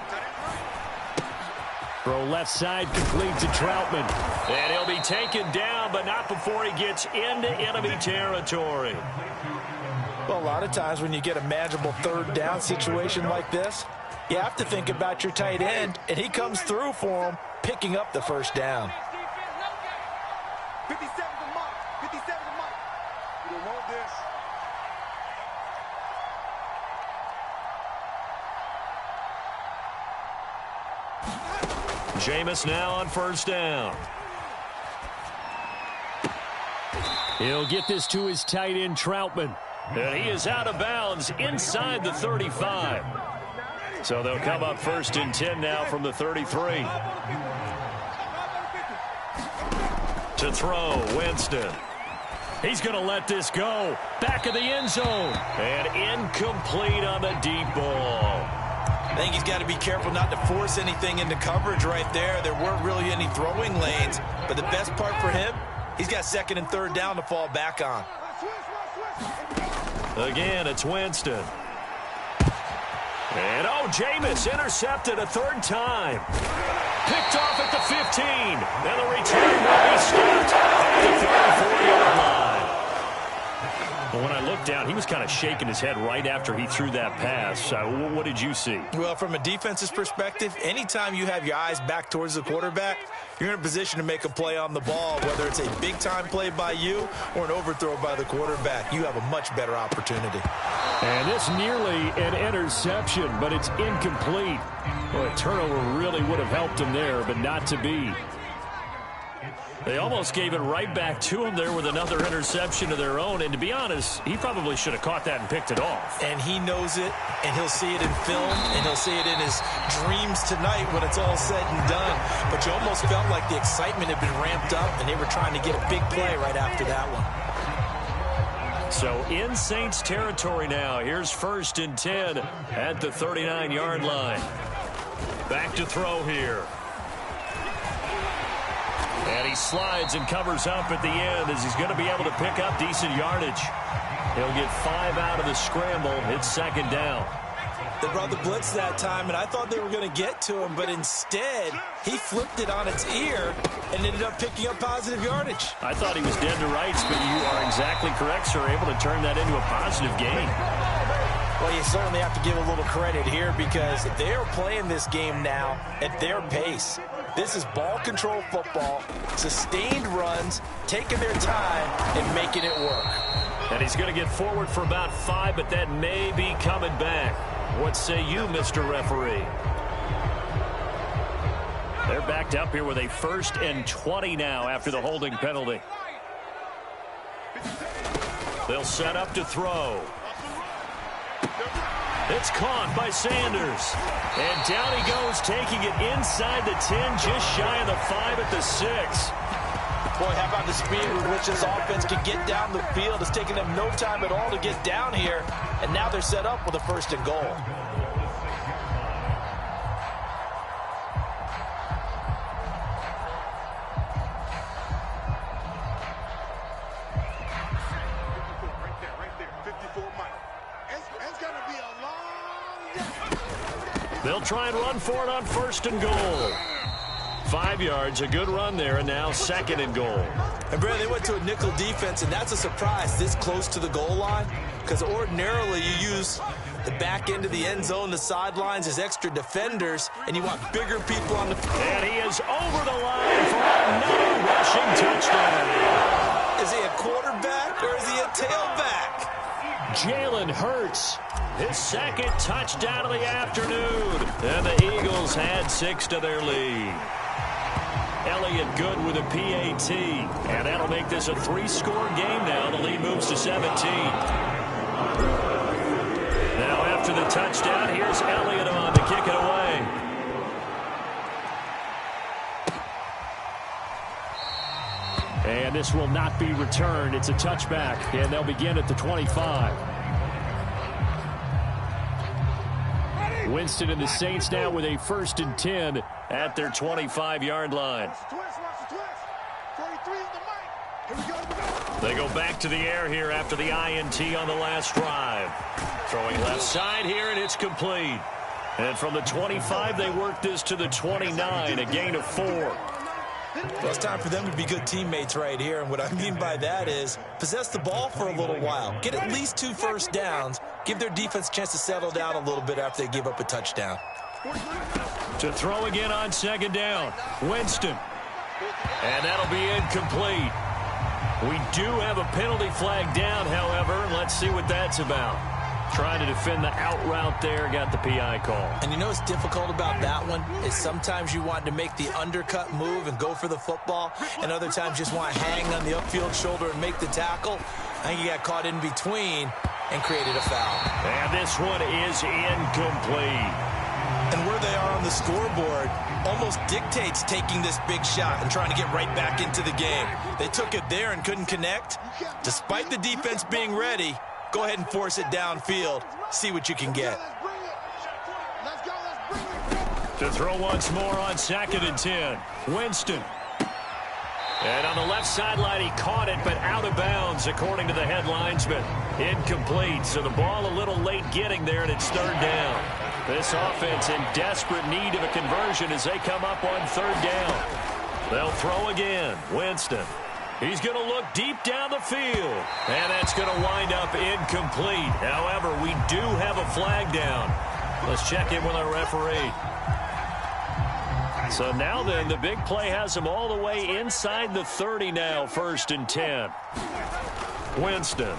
Throw left side, complete to Troutman. And he'll be taken down, but not before he gets into enemy territory.
Well, a lot of times when you get a manageable third down situation like this, You have to think about your tight end, and he comes through for him, picking up the first down.
57 to Mike. 57 to Mike. You don't want this.
Jameis now on first down.
He'll get this to his tight end, Troutman.
And he is out of bounds inside the 35. So they'll come up first and 10 now from the 33. To throw, Winston. He's going to let this go. Back of the end zone. And incomplete on the deep ball.
I think he's got to be careful not to force anything into coverage right there. There weren't really any throwing lanes. But the best part for him, he's got second and third down to fall back on.
Again, it's Winston. And, Jameis intercepted a third time. Picked off at the 15. And the return will be stopped at the 34-yard line.
Well, when I looked down, he was kind of shaking his head right after he threw that pass. What did you see?
Well, from a defense's perspective, anytime you have your eyes back towards the quarterback, you're in a position to make a play on the ball, whether it's a big-time play by you or an overthrow by the quarterback. You have a much better opportunity.
And this nearly an interception, but it's incomplete. Well, a turnover really would have helped him there, but not to be.
They almost gave it right back to him there with another interception of their own. And to be honest, he probably should have caught that and picked it off.
And he knows it, and he'll see it in film, and he'll see it in his dreams tonight when it's all said and done. But you almost felt like the excitement had been ramped up, and they were trying to get a big play right after that one.
So in Saints territory now. Here's first and 10 at the 39-yard line. Back to throw here. And he slides and covers up at the end as he's going to be able to pick up decent yardage. He'll get 5 out of the scramble. It's second down.
They brought the blitz that time, and I thought they were going to get to him, but instead he flipped it on its ear and ended up picking up positive yardage.
I thought he was dead to rights, but you are exactly correct, sir, able to turn that into a positive gain.
Well, you certainly have to give a little credit here because they're playing this game now at their pace. This is ball control football, sustained runs, taking their time and making it work.
And he's going to get forward for about 5, but that may be coming back. What say you, Mr. Referee? They're backed up here with a 1st and 20 now after the holding penalty. They'll set up to throw. It's caught by Sanders. And down he goes, taking it inside the 10, just shy of the 5 at the 6.
Boy, how about the speed with which this offense can get down the field? It's taking them no time at all to get down here. And now they're set up with a 1st and goal.
They'll try and run for it on 1st and goal. 5 yards, a good run there, and now 2nd and goal.
And, Brad, they went to a nickel defense, and that's a surprise this close to the goal line because ordinarily you use the back end of the end zone, the sidelines as extra defenders, and you want bigger people on the field.
And he is over the line for another rushing touchdown.
Is he a quarterback or is he a tailback?
Jalen Hurts, his 2nd touchdown of the afternoon. And the Eagles had 6 to their lead. Elliott good with a PAT. And that'll make this a 3-score game now. The lead moves to 17. Now after the touchdown, here's Elliott on to kick it away.
And this will not be returned. It's a touchback, and they'll begin at the 25. Winston and the Saints now with a 1st and 10
at their 25-yard line. They go back to the air here after the INT on the last drive. Throwing left side here, and it's complete. And from the 25, they work this to the 29, a gain of 4.
Well, it's time for them to be good teammates right here, and what I mean by that is possess the ball for a little while. Get at least 2 first downs. Give their defense a chance to settle down a little bit after they give up a touchdown.
To throw again on second down. Winston. And that'll be incomplete. We do have a penalty flag down, however. Let's see what that's about. Trying to defend the out route there, got the PI call.
And you know what's difficult about that one is sometimes you want to make the undercut move and go for the football, and other times you just want to hang on the upfield shoulder and make the tackle. I think he got caught in between and created a foul.
And this one is incomplete.
And where they are on the scoreboard almost dictates taking this big shot and trying to get right back into the game. They took it there and couldn't connect. Despite the defense being ready, go ahead and force it downfield. See what you can get.
To throw once more on 2nd and 10. Winston. And on the left sideline, he caught it, but out of bounds, according to the head linesman. Incomplete, so the ball a little late getting there, and it's 3rd down. This offense in desperate need of a conversion as they come up on 3rd down. They'll throw again. Winston. He's going to look deep down the field. And that's going to wind up incomplete. However, we do have a flag down. Let's check in with our referee. So now then, the big play has them all the way inside the 30 now, 1st and 10. Winston.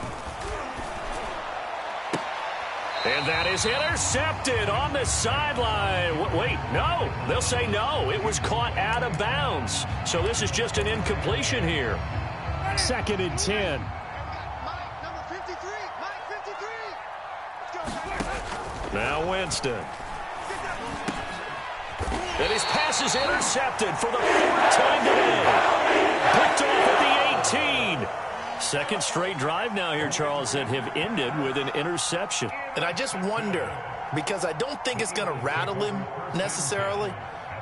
And that is intercepted on the sideline. Wait, no. They'll say no. It was caught out of bounds. So this is just an incompletion here. 2nd and 10. Now Winston. And his pass is intercepted for the 4th time today. Picked off at the 18. Second straight drive now here, Charles, that have ended with an interception.
And I just wonder, because I don't think it's going to rattle him necessarily,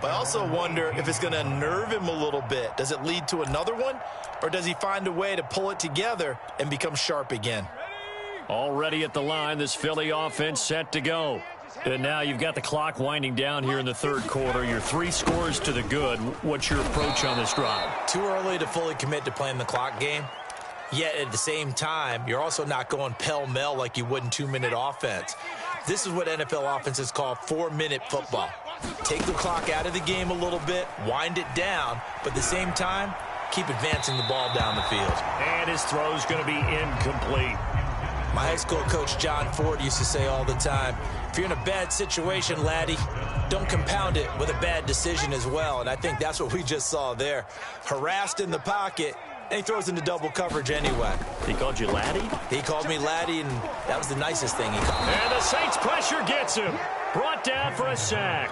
but I also wonder if it's going to unnerve him a little bit. Does it lead to another one, or does he find a way to pull it together and become sharp again?
Already at the line, this Philly offense set to go. And now you've got the clock winding down here in the 3rd quarter. You're 3 scores to the good. What's your approach on this drive?
Too early to fully commit to playing the clock game. Yet at the same time, you're also not going pell-mell like you would in 2-minute offense. This is what NFL offenses call 4-minute football. Take the clock out of the game a little bit, wind it down, but at the same time, keep advancing the ball down the field.
And his throw's going to be incomplete.
My high school coach, John Ford, used to say all the time, if you're in a bad situation, laddie, don't compound it with a bad decision as well. And I think that's what we just saw there. Harassed in the pocket, and he throws into double coverage anyway.
He called you laddie?
He called me laddie, and that was the nicest thing he called me.
And the Saints pressure gets him. Brought down for a sack.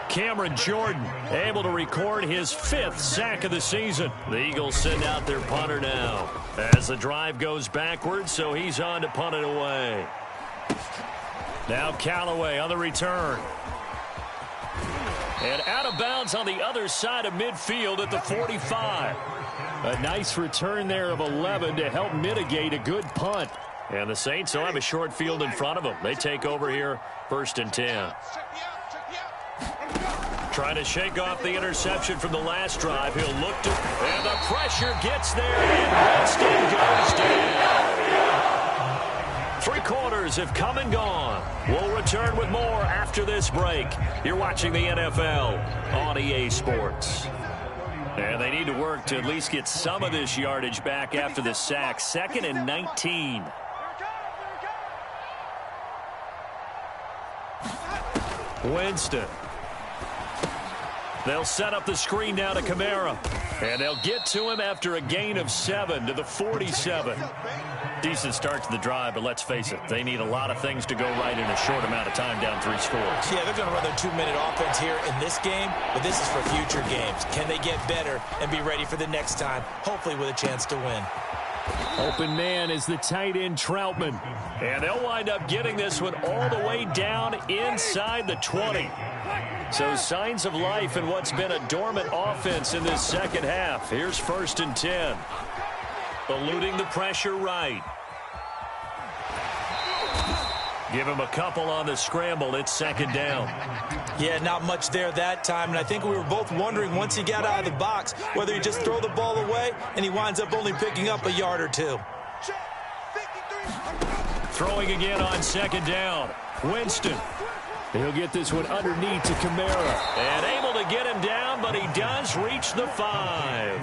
Cameron Jordan able to record his 5th sack of the season. The Eagles send out their punter now as the drive goes backwards, so he's on to punt it away. Now Callaway on the return. And out of bounds on the other side of midfield at the 45. A nice return there of 11 to help mitigate a good punt. And the Saints will have a short field in front of them. They take over here, 1st and 10. Trying to shake off the interception from the last drive. He'll look to, and the pressure gets there, and Winston goes down. 3 quarters have come and gone. We'll return with more after this break. You're watching the NFL on EA Sports. And they need to work to at least get some of this yardage back after the sack. 2nd and 19. Winston. They'll set up the screen now to Kamara. And they'll get to him after a gain of 7 to the 47. Decent start to the drive, but let's face it, they need a lot of things to go right in a short amount of time, down 3 scores.
Yeah, they're going to run their 2-minute offense here in this game, but this is for future games. Can they get better and be ready for the next time, hopefully with a chance to win?
Open man is the tight end Troutman.
And they'll wind up getting this one all the way down inside the 20. So signs of life in what's been a dormant offense in this second half. Here's 1st and 10. Eluding the pressure right. Give him a couple on the scramble. It's second down.
Yeah, not much there that time, and I think we were both wondering once he got out of the box whether he just throw the ball away and he winds up only picking up a yard or two.
Throwing again on second down. Winston.
He'll get this one underneath to Kamara.
And able to get him down, but he does reach the 5.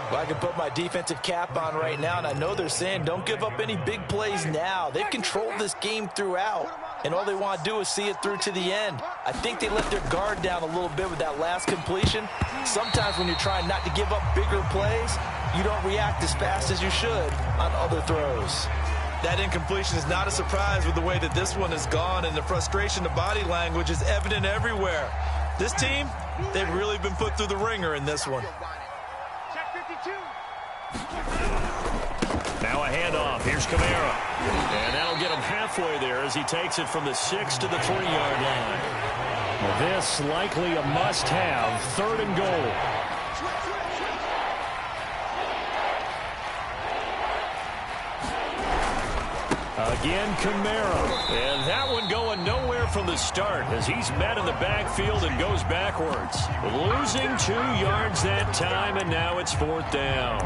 Well, I can put my defensive cap on right now, and I know they're saying don't give up any big plays now. They've controlled this game throughout, and all they want to do is see it through to the end. I think they let their guard down a little bit with that last completion. Sometimes when you're trying not to give up bigger plays, you don't react as fast as you should on other throws.
That incompletion is not a surprise with the way that this one has gone, and the frustration, the body language is evident everywhere. This team, they've really been put through the ringer in this one.
Now a handoff. Here's Kamara. And that'll get him halfway there as he takes it from the 6 to the 3-yard line.
This likely a must-have. 3rd and goal. Again, Kamara.
And that one going nowhere from the start as he's met in the backfield and goes backwards. Losing 2 yards that time, and now it's 4th down.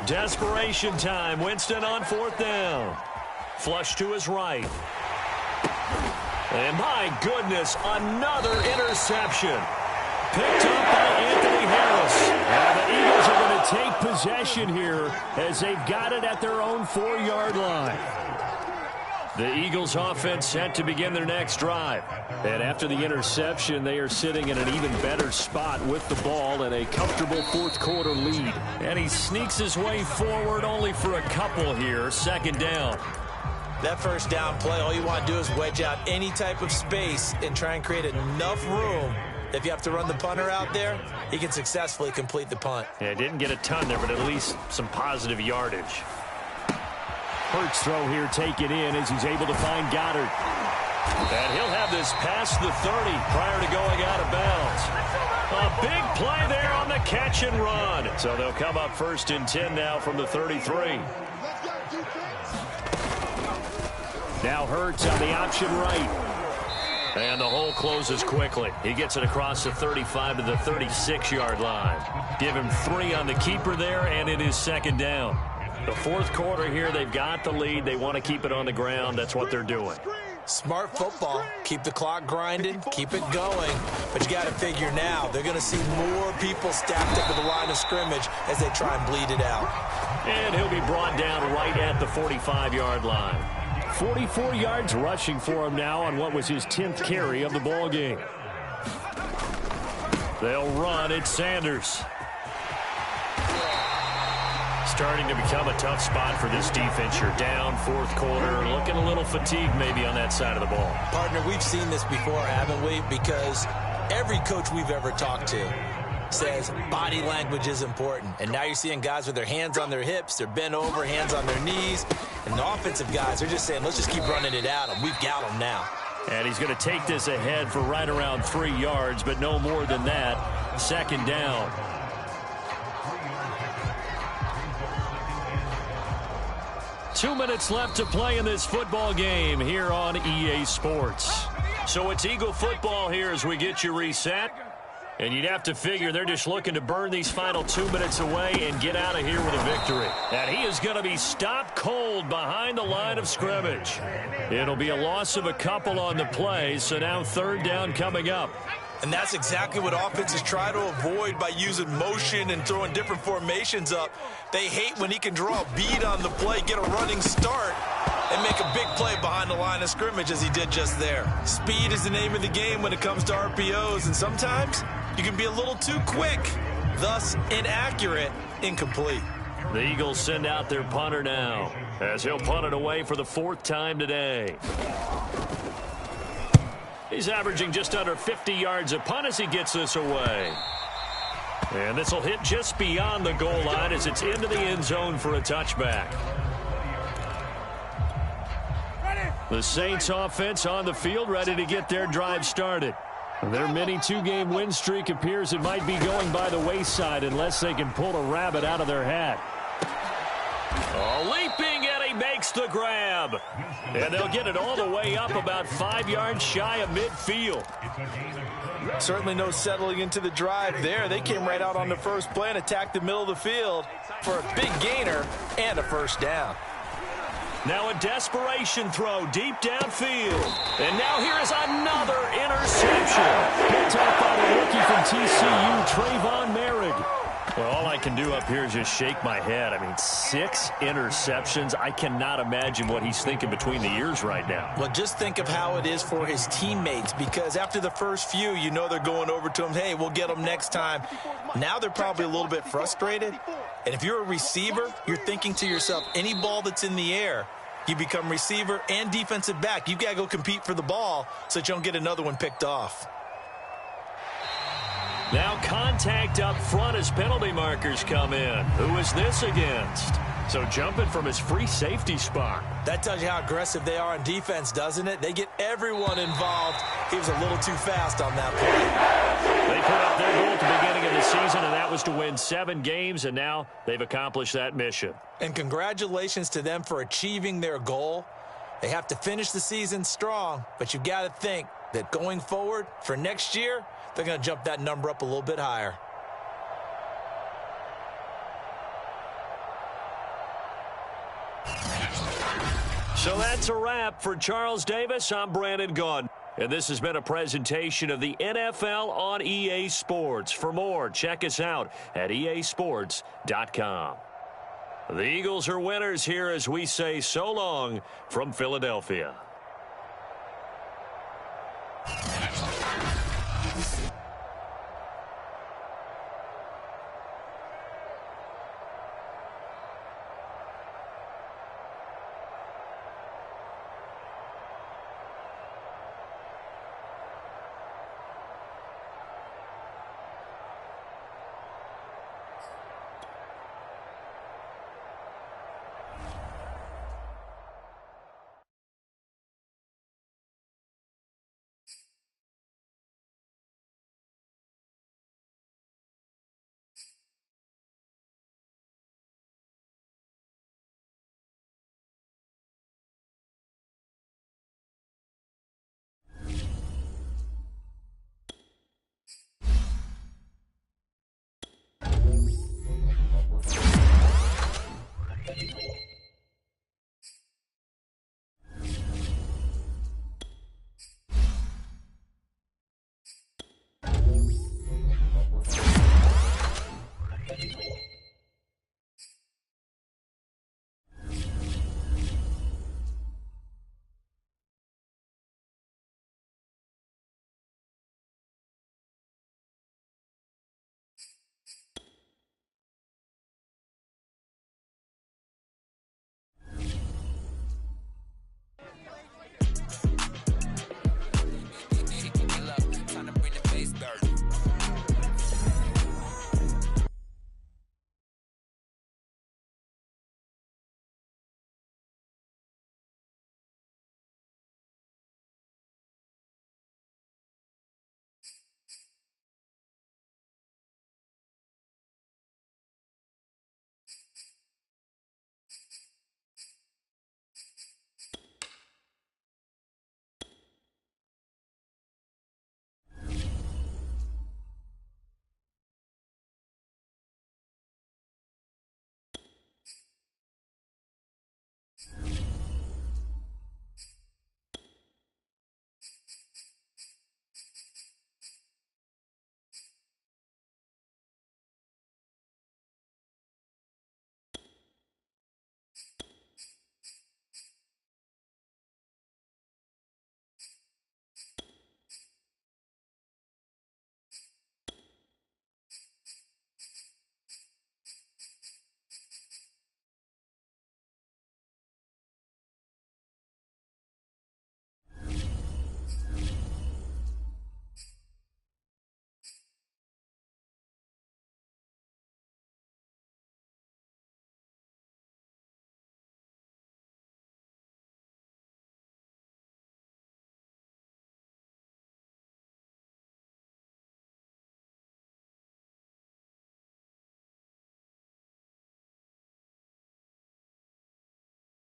Desperation time. Winston on 4th down. Flush to his right. And my goodness, another interception. Picked up by Anthony Harris.
And the Eagles are going to take possession here as they've got it at their own 4-yard line.
The Eagles offense set to begin their next drive.
And after the interception, they are sitting in an even better spot with the ball and a comfortable 4th quarter lead.
And he sneaks his way forward only for a couple here. 2nd down.
That 1st down play, all you want to do is wedge out any type of space and try and create enough room. If you have to run the punter out there, he can successfully complete the punt.
Yeah, didn't get a ton there, but at least some positive yardage.
Hurts throw here taken in as he's able to find Goddard.
And he'll have this past the 30 prior to going out of bounds. A big play there on the catch and run. So they'll come up 1st and 10 now from the 33.
Now Hurts on the option right.
And the hole closes quickly. He gets it across the 35 to the 36-yard line. Give him 3 on the keeper there, and it is 2nd down. The 4th quarter here, they've got the lead. They want to keep it on the ground. That's what they're doing.
Smart football. Keep the clock grinding. Keep it going. But you got to figure now, they're going to see more people stacked up at the line of scrimmage as they try and bleed it out.
And he'll be brought down right at the 45-yard line.
44 yards rushing for him now on what was his 10th carry of the ball game.
They'll run. It's Sanders. Starting to become a tough spot for this defense. You're down 4th quarter, looking a little fatigued maybe on that side of the ball.
Partner, we've seen this before, haven't we? Because every coach we've ever talked to says body language is important. And now you're seeing guys with their hands on their hips, they're bent over, hands on their knees. And the offensive guys are just saying, let's just keep running it at them. We've got them now.
And he's going to take this ahead for right around 3 yards, but no more than that. 2nd down. Two minutes left to play in this football game here on EA Sports. So it's Eagle football here as we get you reset. And you'd have to figure they're just looking to burn these final 2 minutes away and get out of here with a victory. And he is going to be stopped cold behind the line of scrimmage. It'll be a loss of a couple on the play, so now 3rd down coming up.
And that's exactly what offenses try to avoid by using motion and throwing different formations up. They hate when he can draw a bead on the play, get a running start, and make a big play behind the line of scrimmage as he did just there. Speed is the name of the game when it comes to RPOs, and sometimes you can be a little too quick, thus inaccurate, incomplete.
The Eagles send out their punter now as he'll punt it away for the 4th time today. He's averaging just under 50 yards a punt as he gets this away. And this will hit just beyond the goal line as it's into the end zone for a touchback.
Ready?
The Saints offense on the field, ready to get their drive started.
Their mini two-game win streak appears it might be going by the wayside unless they can pull a rabbit out of their hat.
Oh, leaping, and he makes the grab. And they'll get it all the way up about 5 yards shy of midfield.
Certainly no settling into the drive there. They came right out on the first play and attacked the middle of the field for a big gainer and a first down.
Now a desperation throw deep downfield. And now here is another interception.
Picked up by the rookie from TCU, Trayvon Merrick.
Well, all I can do up here is just shake my head. I mean, 6 interceptions. I cannot imagine what he's thinking between the ears right now.
Well, just think of how it is for his teammates, because after the first few, you know they're going over to him, hey, we'll get him next time. Now they're probably a little bit frustrated. And if you're a receiver, you're thinking to yourself, any ball that's in the air, you become receiver and defensive back. You've got to go compete for the ball so that you don't get another one picked off.
Now contact up front as penalty markers come in. Who is this against? So jumping from his free safety spot.
That tells you how aggressive they are on defense, doesn't it? They get everyone involved. He was a little too fast on that play.
They put up their goal at the beginning of the season, and that was to win 7 games, and now they've accomplished that mission.
And congratulations to them for achieving their goal. They have to finish the season strong, but you've got to think that going forward for next year, they're going to jump that number up a little bit higher.
So that's a wrap for Charles Davis. I'm Brandon Gaudin. And this has been a presentation of the NFL on EA Sports. For more, check us out at easports.com. The Eagles are winners here as we say so long from Philadelphia.